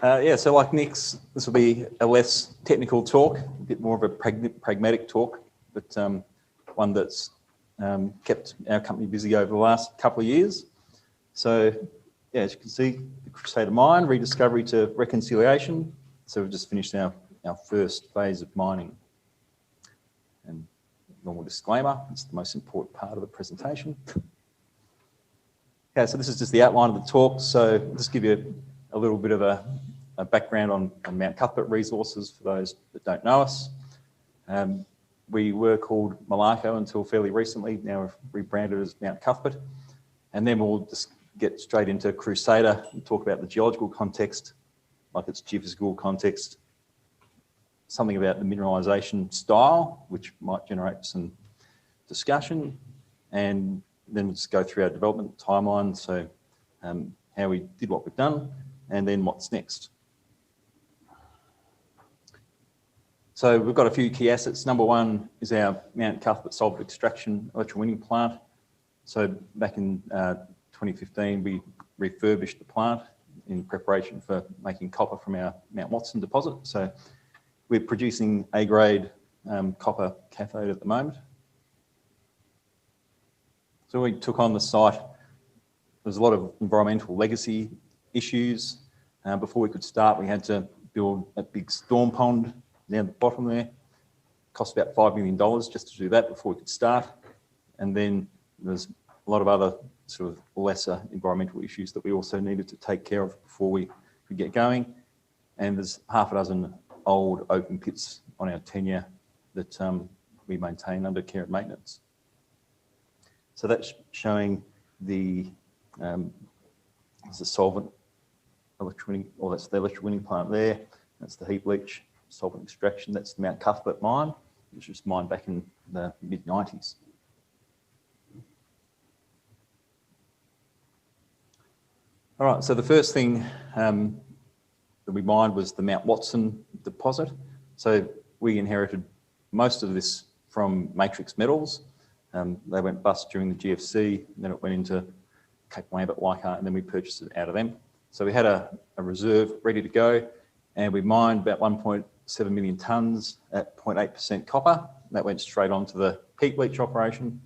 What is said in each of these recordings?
Yeah, so like Nick's, this will be a less technical talk, a bit more of a pragmatic talk, but one that's kept our company busy over the last couple of years. So, yeah, as you can see, the Crusader mine, rediscovery to reconciliation. So we've just finished our first phase of mining. And normal disclaimer, it's the most important part of the presentation. Okay, so this is just the outline of the talk. So I'll just give you a little bit of a background on Mount Cuthbert resources for those that don't know us. We were called Malarco until fairly recently. Now we've rebranded as Mount Cuthbert. And then we'll just get straight into Crusader and talk about the geological context, like its geophysical context, something about the mineralisation style, which might generate some discussion, and then we'll just go through our development timeline, so how we did what we've done, and then what's next. So we've got a few key assets. Number one is our Mount Cuthbert solvent extraction electrowinning plant. So back in 2015, we refurbished the plant in preparation for making copper from our Mount Watson deposit. So we're producing A-grade copper cathode at the moment. So we took on the site. There's a lot of environmental legacy issues. Before we could start, we had to build a big storm pond down the bottom there. Cost about $5 million just to do that before we could start. And then there's a lot of other sort of lesser environmental issues that we also needed to take care of before we could get going. And there's half a dozen old open pits on our tenure that we maintain under care and maintenance. So that's showing the solvent electrowinning, or that's the electrowinning plant there. That's the heap leach solvent extraction. That's the Mount Cuthbert mine, which was mined back in the mid-90s. All right, so the first thing that we mined was the Mount Watson deposit. So we inherited most of this from Matrix Metals. They went bust during the GFC, and then it went into Cape Lambert, Leichhardt, and then we purchased it out of them. So we had a reserve ready to go, and we mined about 1.7 million tonnes at 0.8% copper. That went straight onto the heap leach operation,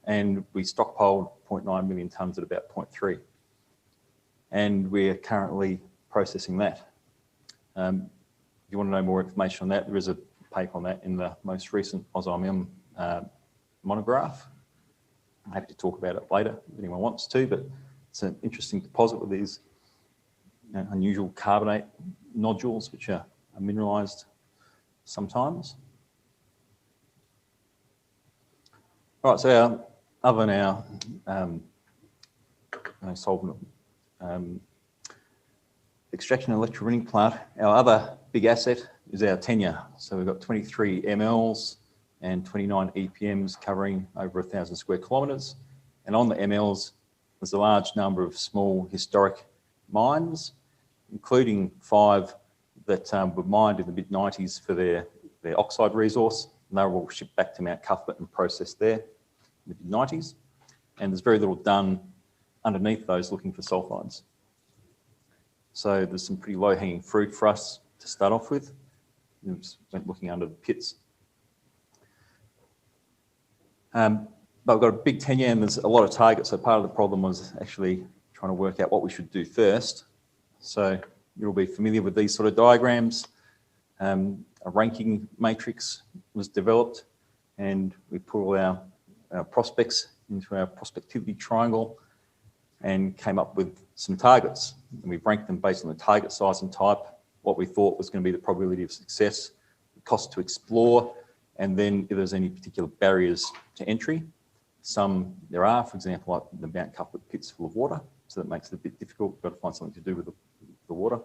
and we stockpiled 0.9 million tonnes at about 0.3. And we're currently processing that. If you want to know more information on that, there is a paper on that in the most recent AusIM monograph. I'm happy to talk about it later if anyone wants to, but it's an interesting deposit with these unusual carbonate nodules which are mineralised sometimes. All right, so other than our solvent extraction and electrowinning plant, our other big asset is our tenure. So we've got 23 MLs and 29 EPMs covering over 1,000 square kilometres. And on the MLs, there's a large number of small historic mines, including 5 that were mined in the mid-90s for their oxide resource. And they were all shipped back to Mount Cuthbert and processed there in the mid-90s. And there's very little done underneath those looking for sulfides. So there's some pretty low-hanging fruit for us to start off with. We just went looking under the pits. But we've got a big tenure and there's a lot of targets. So part of the problem was actually trying to work out what we should do first. So you'll be familiar with these sort of diagrams. A ranking matrix was developed and we put all our prospects into our prospectivity triangle and came up with some targets. And we've ranked them based on the target size and type, what we thought was going to be the probability of success, the cost to explore, and then if there's any particular barriers to entry. Some there are, for example, like the Mount Cuthbert pit's full of water, so that makes it a bit difficult. We've got to find something to do with the water.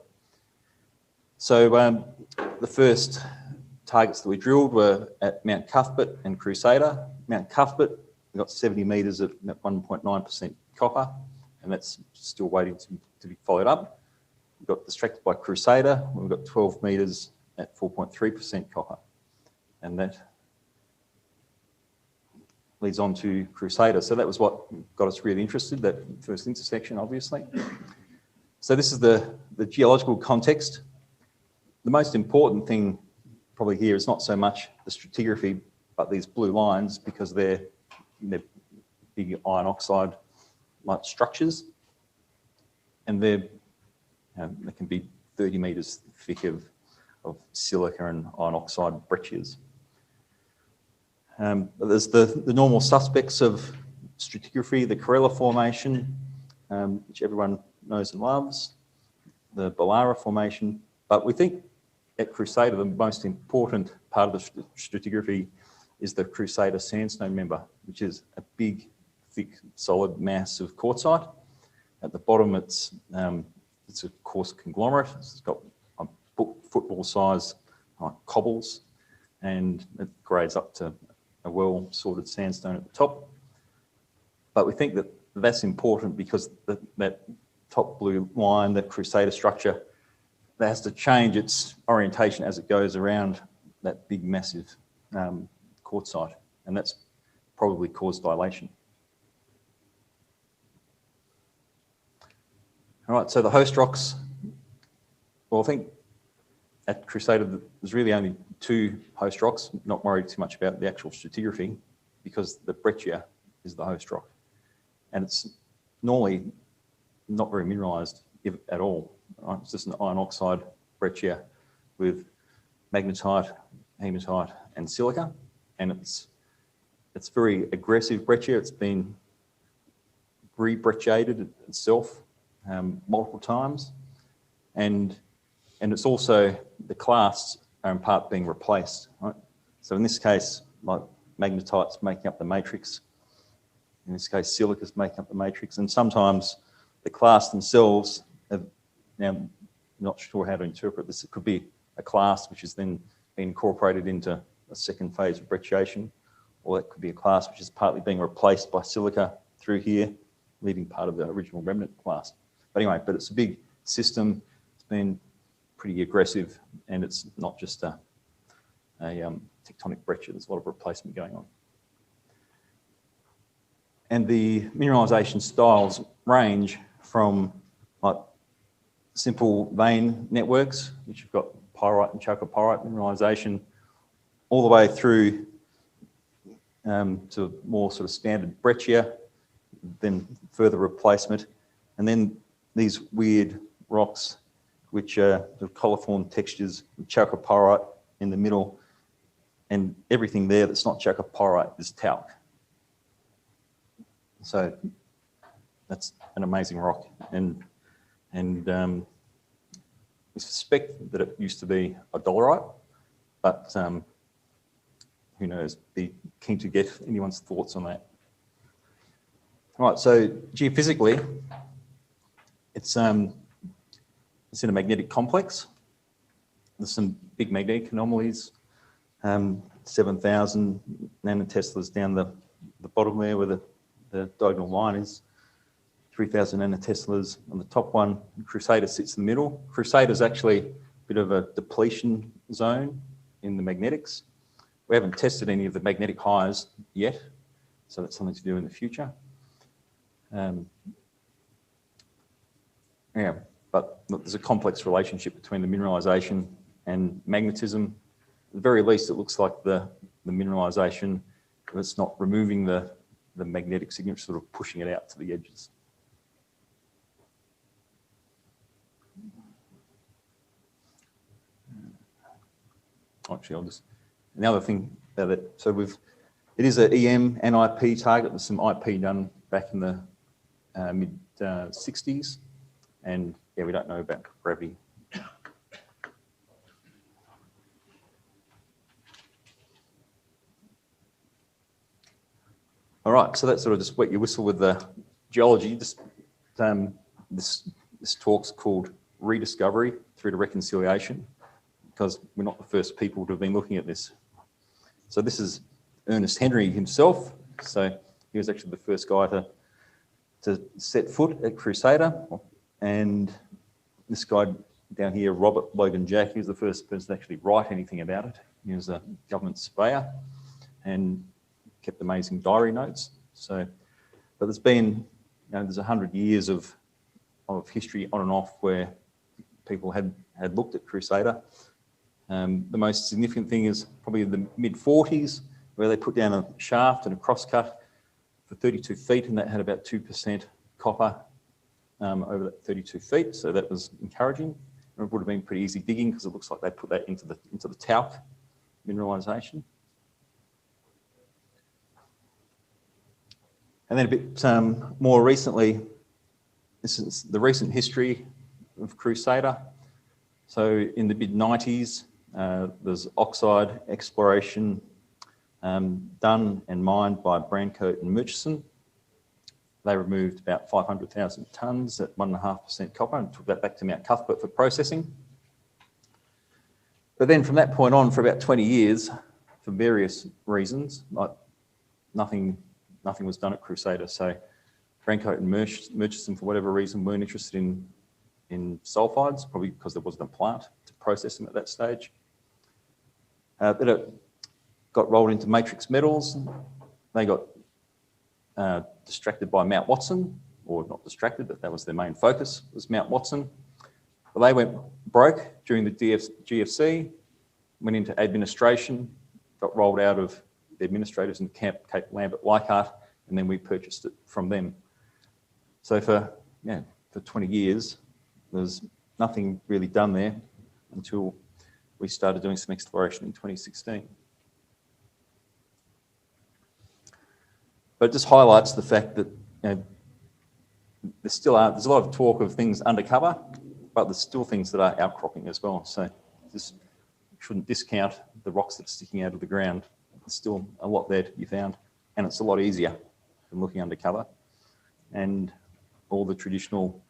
So the first targets that we drilled were at Mount Cuthbert and Crusader. Mount Cuthbert, we got 70 metres at 1.9% copper, and that's still waiting to be followed up. We got distracted by Crusader. We've got 12 metres at 4.3% copper, and that leads on to Crusader. So that was what got us really interested, that first intersection, obviously. So this is the geological context. The most important thing probably here is not so much the stratigraphy, but these blue lines, because they're big iron oxide like structures, and they can be 30 metres thick of silica and iron oxide breccias. There's the normal suspects of stratigraphy, the Corella Formation, which everyone knows and loves, the Ballara Formation, but we think at Crusader the most important part of the stratigraphy is the Crusader sandstone member, which is a big, thick, solid mass of quartzite. At the bottom, it's a coarse conglomerate. It's got a football size cobbles, and it grades up to a well-sorted sandstone at the top. But we think that that's important because that top blue line, that Crusader structure, that has to change its orientation as it goes around that big, massive quartzite, and that's probably caused dilation. All right, so the host rocks, well, I think at Crusader there's really only 2 host rocks, not worried too much about the actual stratigraphy, because the breccia is the host rock. And it's normally not very mineralised at all. Right? It's just an iron oxide breccia with magnetite, hematite and silica. And it's very aggressive breccia. It's been re-brecciated itself multiple times. And it's also, the clasts are in part being replaced. Right? So in this case, like magnetite's making up the matrix. In this case, silica's making up the matrix. And sometimes the clasts themselves have, now I'm not sure how to interpret this. It could be a clast which has then been incorporated into a second phase of brecciation, or it could be a clast which is partly being replaced by silica through here, leaving part of the original remnant clast. But anyway, it's a big system. It's been pretty aggressive, and it's not just a tectonic breccia. There's a lot of replacement going on. And the mineralisation styles range from like simple vein networks, which have got pyrite and chalcopyrite mineralisation, all the way through to more sort of standard breccia, then further replacement, and then these weird rocks, which are the coliform textures, chalcopyrite in the middle, and everything there that's not chalcopyrite is talc. So that's an amazing rock, and we suspect that it used to be a dolerite, but who knows? Be keen to get anyone's thoughts on that. All right, so geophysically, it's in a magnetic complex. There's some big magnetic anomalies, 7,000 nanoteslas down the bottom there where the diagonal line is, 3,000 nanoteslas on the top one. Crusader sits in the middle. Crusader is actually a bit of a depletion zone in the magnetics. We haven't tested any of the magnetic highs yet, so that's something to do in the future. Yeah, but look, there's a complex relationship between the mineralisation and magnetism. At the very least, it looks like the mineralisation, it's not removing the magnetic signature, sort of pushing it out to the edges. Actually, I'll just, another thing about it, so it is an EM and IP target. There's some IP done back in the mid-60s, and yeah, we don't know about gravity. All right, so that's sort of just wet your whistle with the geology. This talk's called Rediscovery Through to Reconciliation, because we're not the first people to have been looking at this. So this is Ernest Henry himself. So he was actually the first guy to set foot at Crusader. And this guy down here, Robert Logan Jack, he was the first person to actually write anything about it. He was a government surveyor and kept amazing diary notes. So, but there's been, there's 100 years of of history on and off where people had looked at Crusader. The most significant thing is probably the mid-40s, where they put down a shaft and a crosscut for 32 feet, and that had about 2% copper over that 32 feet, so that was encouraging. And it would have been pretty easy digging because it looks like they put that into the talc mineralisation. And then a bit more recently, this is the recent history of Crusader. So in the mid-90s, there's oxide exploration done and mined by Brancoat and Murchison. They removed about 500,000 tonnes at 1.5% copper and took that back to Mount Cuthbert for processing. But then from that point on, for about 20 years, for various reasons, like nothing was done at Crusader. So Brancoat and Murchison, for whatever reason, weren't interested in sulfides, probably because there wasn't a plant to process them at that stage. But it got rolled into matrix metals. They got distracted by Mount Watson, or not distracted, but that was their main focus, was Mount Watson. Well, they went broke during the GFC, went into administration, got rolled out of the administrators in Cape Lambert Leichhardt, and then we purchased it from them. So for 20 years, there's nothing really done there until we started doing some exploration in 2016. But it just highlights the fact that there's a lot of talk of things undercover, but there's still things that are outcropping as well. So just shouldn't discount the rocks that are sticking out of the ground. There's still a lot there to be found, and it's a lot easier than looking undercover. And all the traditional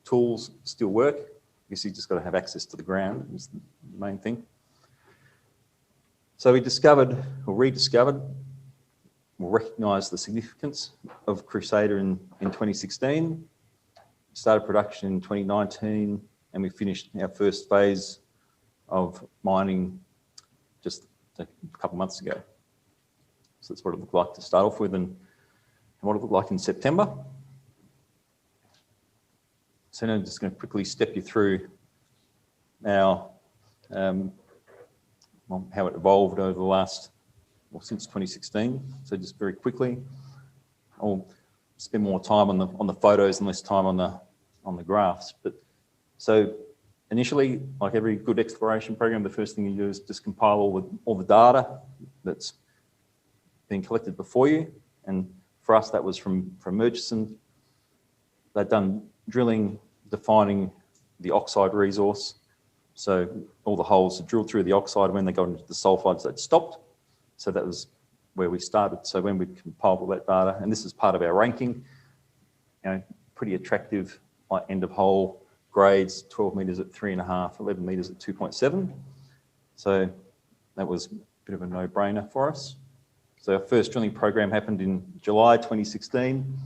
tools still work. I guess you just got to have access to the ground is the main thing. So we recognised the significance of Crusader in 2016, started production in 2019, and we finished our first phase of mining just a couple of months ago. So that's what it looked like to start off with and what it looked like in September. So now I'm just going to quickly step you through our how it evolved over the last, since 2016. So just very quickly, I'll spend more time on the photos and less time on the graphs. But so initially, like every good exploration program, the first thing you do is just compile all the data that's been collected before you. And for us, that was from Murchison. They'd done drilling, defining the oxide resource. So all the holes are drilled through the oxide. When they got into the sulfides, they'd stopped. So that was where we started. So when we compiled all that data, and this is part of our ranking, pretty attractive, like end of hole grades, 12 metres at 3.5, 11 metres at 2.7. So that was a bit of a no-brainer for us. So our first drilling program happened in July 2016.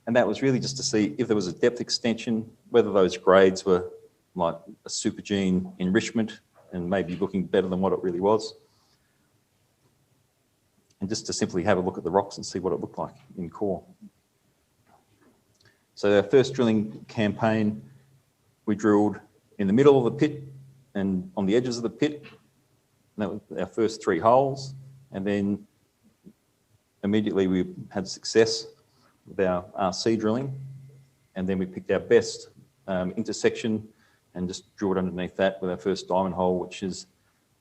And that was really just to see if there was a depth extension, whether those grades were like a supergene enrichment and maybe looking better than what it really was. And just to simply have a look at the rocks and see what it looked like in core. So our first drilling campaign, we drilled in the middle of the pit and on the edges of the pit. And that was our first 3 holes. And then immediately we had success with our RC drilling. And then we picked our best intersection and just drilled underneath that with our first diamond hole, which is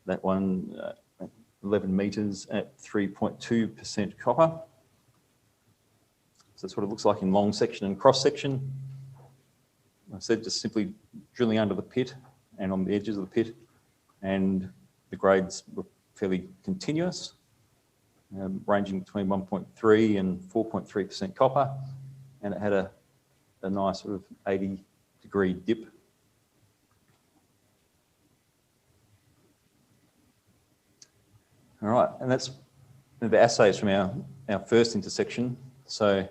that one, 11 metres at 3.2% copper. So that's what it looks like in long section and cross section. I said just simply drilling under the pit and on the edges of the pit, and the grades were fairly continuous, ranging between 1.3 and 4.3% copper, and it had a nice sort of 80-degree dip. All right, and that's the assays from our first intersection. So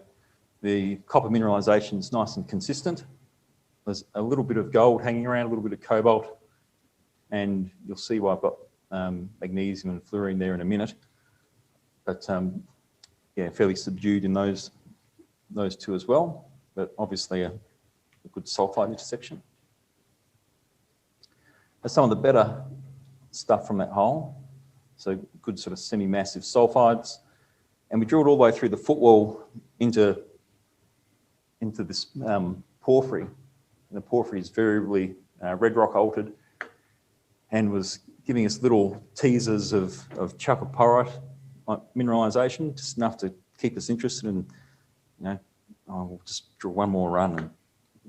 the copper mineralisation is nice and consistent. There's a little bit of gold hanging around, a little bit of cobalt, and you'll see why I've got magnesium and fluorine there in a minute. But yeah, fairly subdued in those two as well. but obviously a good sulfide intersection. That's some of the better stuff from that hole. So good sort of semi-massive sulfides. And we drilled all the way through the footwall into this porphyry. And the porphyry is variably red rock altered and was giving us little teasers of chalcopyrite mineralisation, just enough to keep us interested in, we'll just drill one more run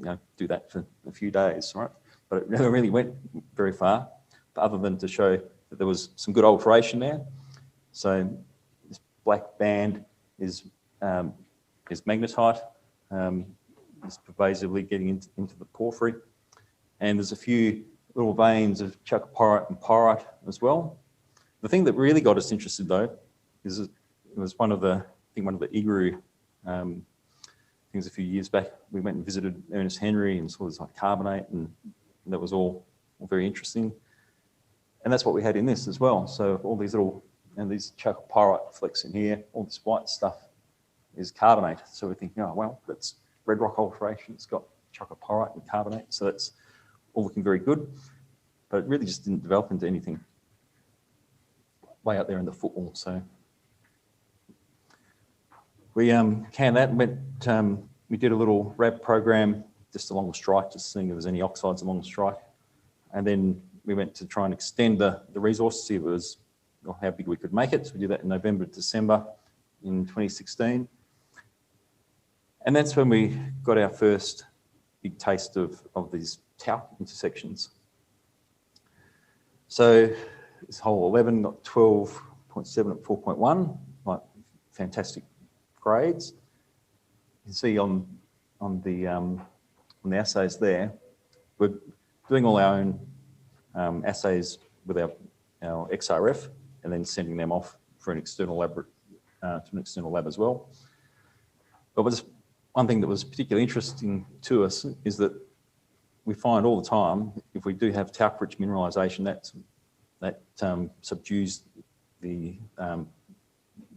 and do that for a few days, right? But it never really went very far, other than to show that there was some good alteration there. So this black band is magnetite, is pervasively getting into the porphyry. And there's a few little veins of chalcopyrite and pyrite as well. The thing that really got us interested though, is it was one of the IGRU things a few years back. We went and visited Ernest Henry and saw this like carbonate, and that was all very interesting. And that's what we had in this as well. So all these little, these chalcopyrite flecks in here, all this white stuff is carbonate. So we're thinking, oh, well, that's red rock alteration. It's got chalcopyrite and carbonate. So that's all looking very good. But it really just didn't develop into anything way out there in the footwall. So we canned that and went, we did a little RAB program just along the strike, just seeing if there's any oxides along the strike. And then we went to try and extend the resource, see if it was, or how big we could make it. So we did that in November, December in 2016. And that's when we got our first big taste of these talc intersections. So this hole 11 got 12.7 at 4.1, like fantastic grades. You can see on the assays there, we're doing all our own assays with our XRF and then sending them off for an external lab to an external lab as well. But one thing that was particularly interesting to us is that we find all the time, if we do have talc-rich mineralisation, that subdues the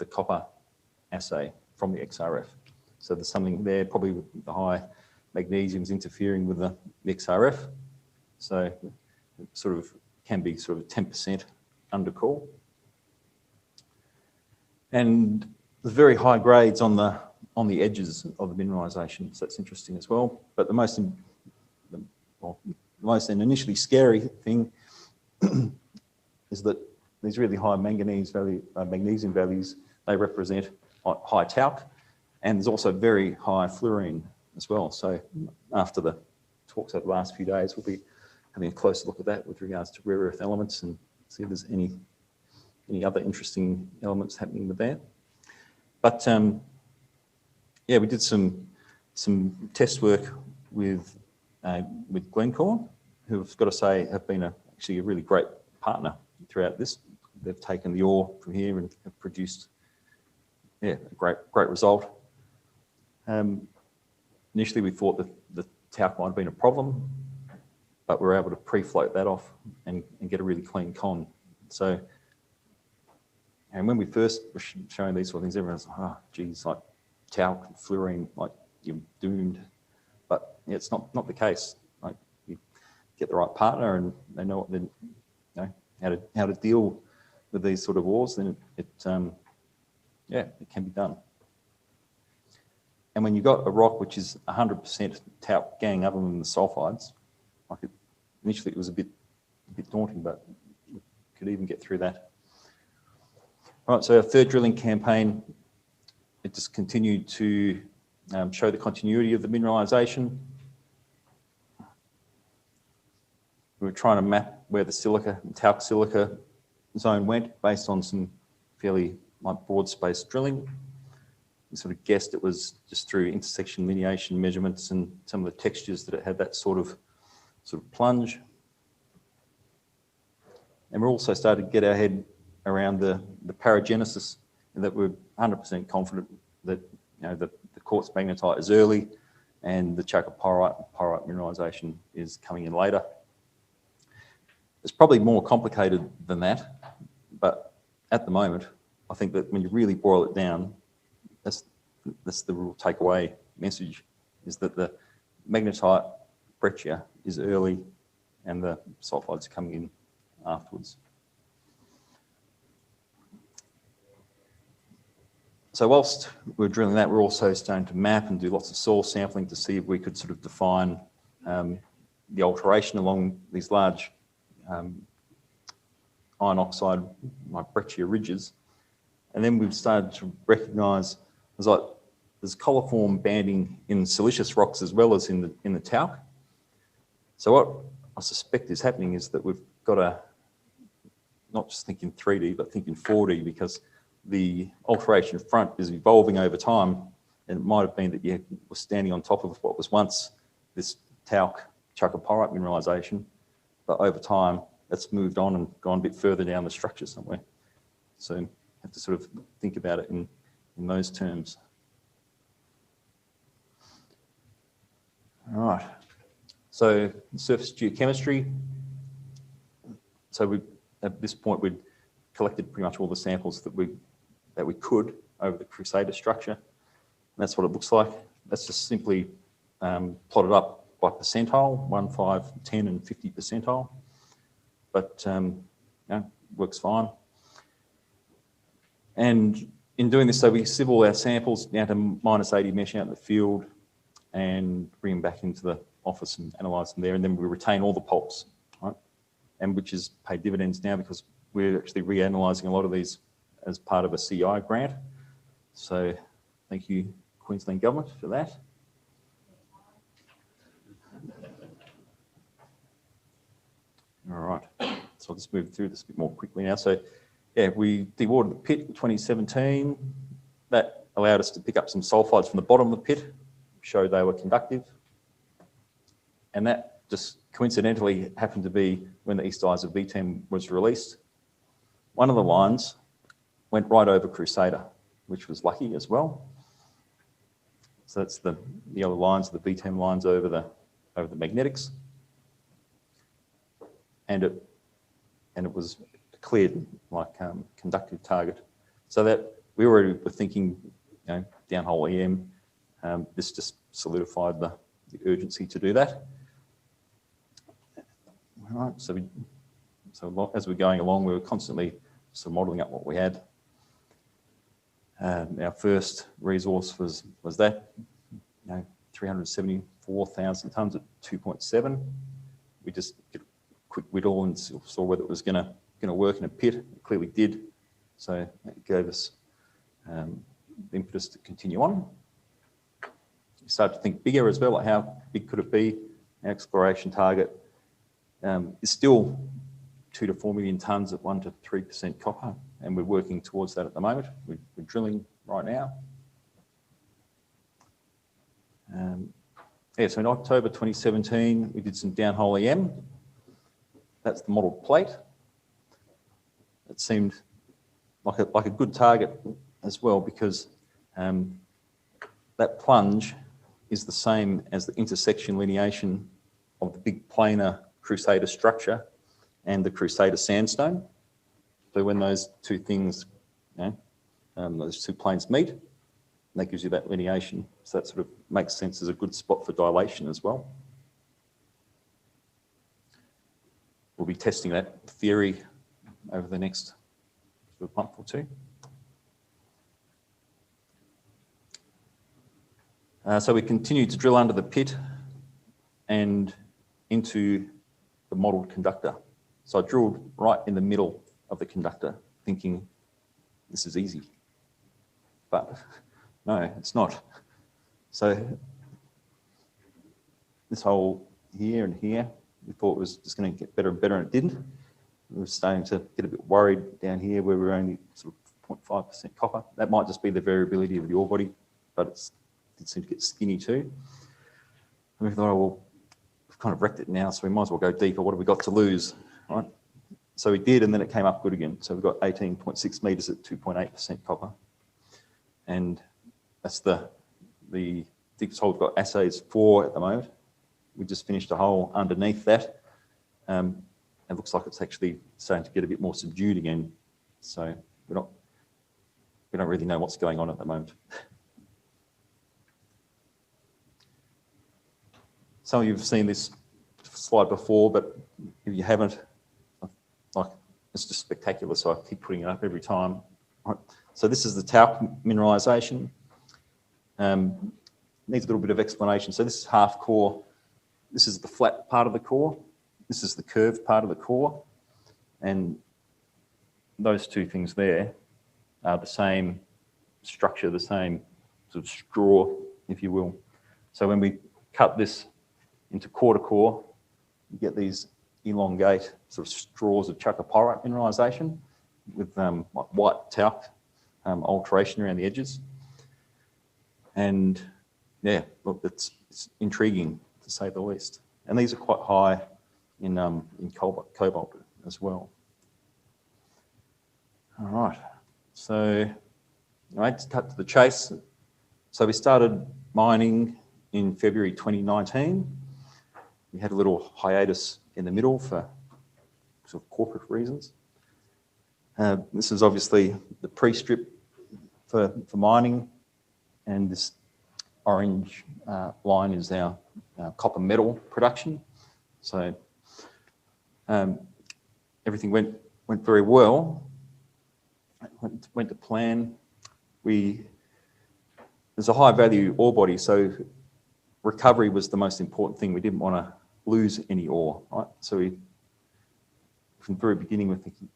copper assay from the XRF. So there's something there, probably with the high magnesium's interfering with the XRF. So it sort of can be sort of 10% undercool. And there's very high grades on the edges of the mineralisation, so that's interesting as well. But the most and initially scary thing is that these really high magnesium values, they represent high talc, and there's also very high fluorine as well. So after the talks over the last few days, we'll be having a closer look at that with regards to rare earth elements and see if there's any other interesting elements happening with that. But yeah, we did some test work with Glencore, who I've got to say have been actually a really great partner throughout this. They've taken the ore from here and have produced a great result. Initially, we thought that the talc might have been a problem, but we were able to pre-float that off and get a really clean con. So, and when we first were showing these sort of things, everyone's like, oh, geez, like talc and fluorine, like you're doomed. But yeah, it's not the case. Like you get the right partner and they know what how to deal with these sort of ores, then it can be done. And when you've got a rock which is 100% talc gang, other than the sulfides, initially it was a bit daunting, but we could even get through that. All right, so our third drilling campaign, it just continued to show the continuity of the mineralisation. We were trying to map where the silica, talc silica zone went based on some fairly broad space drilling. We sort of guessed it was just through intersection lineation measurements and some of the textures that it had that sort of plunge. And we also started to get our head around the paragenesis, and that we're 100% confident that the quartz magnetite is early and the chalcopyrite and pyrite mineralisation is coming in later. It's probably more complicated than that, but at the moment, I think that when you really boil it down, that's the real takeaway message, is that the magnetite breccia is early and the sulfides are coming in afterwards. So whilst we're drilling that, we're also starting to map and do lots of soil sampling to see if we could sort of define the alteration along these large iron oxide, like breccia ridges. And then we've started to recognise there's coliform banding in silicious rocks as well as in the talc. So what I suspect is happening is that we've got to not just think in 3D, but think in 4D, because the alteration front is evolving over time, and it might have been that you were standing on top of what was once this talc chalcopyrite mineralisation, but over time it's moved on and gone a bit further down the structure somewhere. So you have to sort of think about it in those terms. All right, so surface geochemistry. So at this point we'd collected pretty much all the samples that we could over the Crusader structure. And that's what it looks like. That's just simply plotted up by percentile, 1, 5, 10 and 50 percentile. But works fine. And in doing this, so we sieve all our samples down to -80 mesh out in the field and bring them back into the office and analyse them there. And then we retain all the pulps, right? And which is paid dividends now because we're actually reanalysing a lot of these as part of a CI grant. So thank you, Queensland Government, for that. All right, so I'll just move through this a bit more quickly now. So yeah, we dewatered the pit in 2017. That allowed us to pick up some sulfides from the bottom of the pit, showed they were conductive. And that just coincidentally happened to be when the Isa VTEM was released. One of the lines went right over Crusader, which was lucky as well. So that's the other lines, the VTEM lines over the magnetics. And it was cleared like conductive target. So that we already were thinking, downhole EM. This just solidified the urgency to do that. All right, so as we're going along, we were constantly sort of modelling up what we had. Our first resource was that, 374,000 tonnes at 2.7. We just did a quick whittle and saw whether it was going to work in a pit. It clearly did, so that gave us the impetus to continue on. We started to think bigger as well, like how big could it be? Our exploration target is still 2 to 4 million tonnes at 1 to 3% copper, and we're working towards that at the moment. We're drilling right now. So in October 2017, we did some downhole EM. That's the modelled plate. It seemed like a good target as well, because that plunge is the same as the intersection lineation of the big planar Crusader structure and the Crusader sandstone. So when those two things, those two planes meet, that gives you that lineation. So that sort of makes sense as a good spot for dilation as well. We'll be testing that theory over the next month or two. So we continue to drill under the pit and into the modelled conductor. So I drilled right in the middle of the conductor, thinking this is easy, but no, it's not. So this hole here and here, we thought was just going to get better and better, and it didn't. We were starting to get a bit worried down here where we're only sort of 0.5% copper. That might just be the variability of the ore body, but it did seem to get skinny too. And we thought, oh, well, we've kind of wrecked it now, so we might as well go deeper. What have we got to lose, right? So we did, and then it came up good again. So we've got 18.6 metres at 2.8% copper. And that's the deepest hole we've got assays for at the moment. We just finished a hole underneath that. It looks like it's actually starting to get a bit more subdued again. So we don't really know what's going on at the moment. Some of you have seen this slide before, but if you haven't, like, it's just spectacular, so I keep putting it up every time. Right. So this is the talc mineralisation. Needs a little bit of explanation. So this is half core. This is the flat part of the core. This is the curved part of the core. And those two things there are the same structure, the same sort of straw, if you will. So when we cut this into core to core, you get these elongate sort of straws of chalcopyrite mineralisation with like white talc alteration around the edges. And yeah, look, it's intriguing to say the least. And these are quite high in cobalt as well. All right, so to cut to the chase. So we started mining in February 2019. We had a little hiatus in the middle for sort of corporate reasons. This is obviously the pre-strip for mining, and this orange line is our copper metal production. So everything went very well. Went to plan. There's a high value ore body, so recovery was the most important thing. We didn't want to lose any ore, right? So we, from the very beginning, we're thinking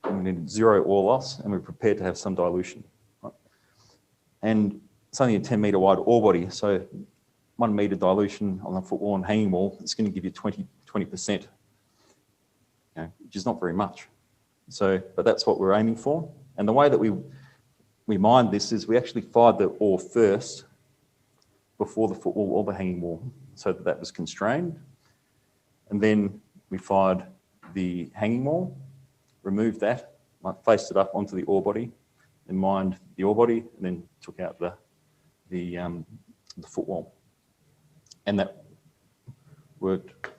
we needed zero ore loss, and we're prepared to have some dilution, right? And it's only a 10-metre wide ore body, so 1 metre dilution on the footwall and hanging wall, it's going to give you 20%, which is not very much. So, but that's what we're aiming for. And the way that we mined this is we actually fired the ore first before the footwall or the hanging wall, so that was constrained. And then we fired the hanging wall, removed that, faced it up onto the ore body, and mined the ore body, and then took out the footwall. And that worked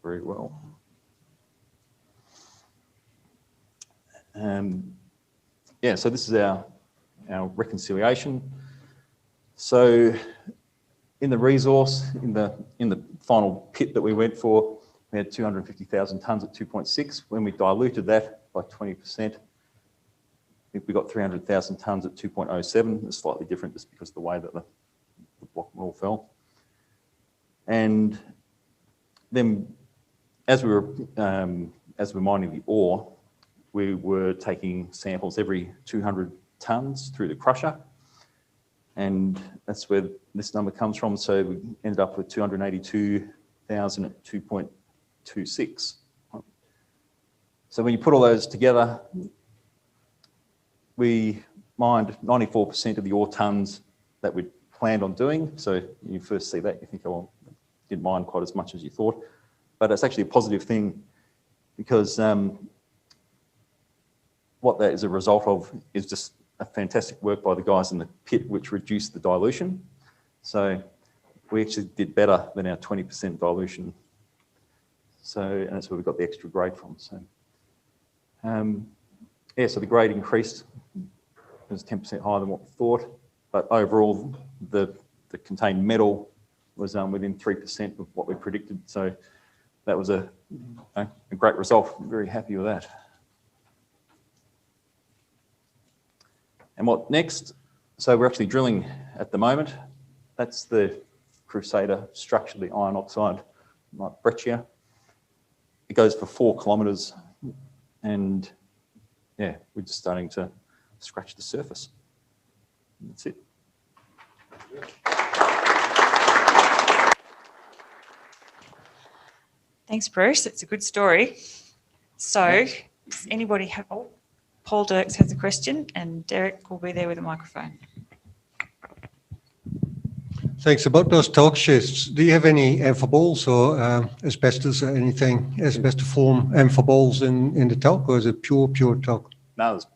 very well. Yeah, so this is our reconciliation. So in the resource, in the final pit that we went for, we had 250,000 tonnes at 2.6. When we diluted that by 20%, we got 300,000 tonnes at 2.07. It's slightly different just because of the way that the block model fell. And then as we were mining the ore, we were taking samples every 200 tonnes through the crusher. And that's where this number comes from. So we ended up with 282,000 at 2.26. So when you put all those together, we mined 94% of the ore tonnes that we'd planned on doing. So you first see that, you think, oh, well, didn't mine quite as much as you thought. But it's actually a positive thing, because what that is a result of is just a fantastic work by the guys in the pit, which reduced the dilution. So we actually did better than our 20% dilution. So, and that's where we got the extra grade from. So, yeah, so the grade increased. It was 10% higher than what we thought, but overall the contained metal was within 3% of what we predicted. So that was a great result. I'm very happy with that. And what next? So we're actually drilling at the moment. That's the Crusader structure, the iron oxide, like breccia. It goes for 4 kilometres, and yeah, we're just starting to scratch the surface. That's it. Thanks, Bruce. It's a good story. So, does anybody have... Oh, Paul Dirks has a question, and Derek will be there with a microphone. Thanks. About those talc schists, do you have any amphiboles or asbestos or anything, asbestiform amphiboles in the talc, or is it pure talc? No, there's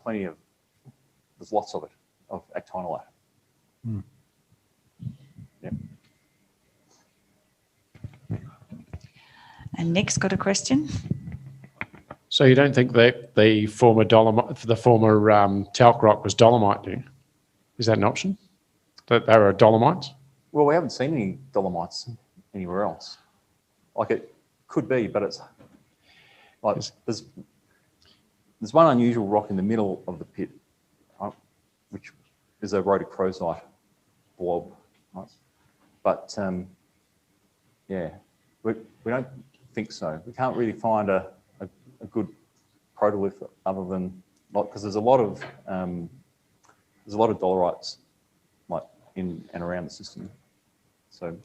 lots of it, of actinolite. Hmm. Yeah. And Nick's got a question. So you don't think that the former talc rock was dolomite, do you? Is that an option? That they were dolomites? Well, we haven't seen any dolomites anywhere else. Like it could be, but it's like Yes. there's one unusual rock in the middle of the pit, right, which is a rhodochrosite blob, right? But yeah, we don't think so. We can't really find a good protolith other than like, because there's a lot of dolerites like in and around the system. So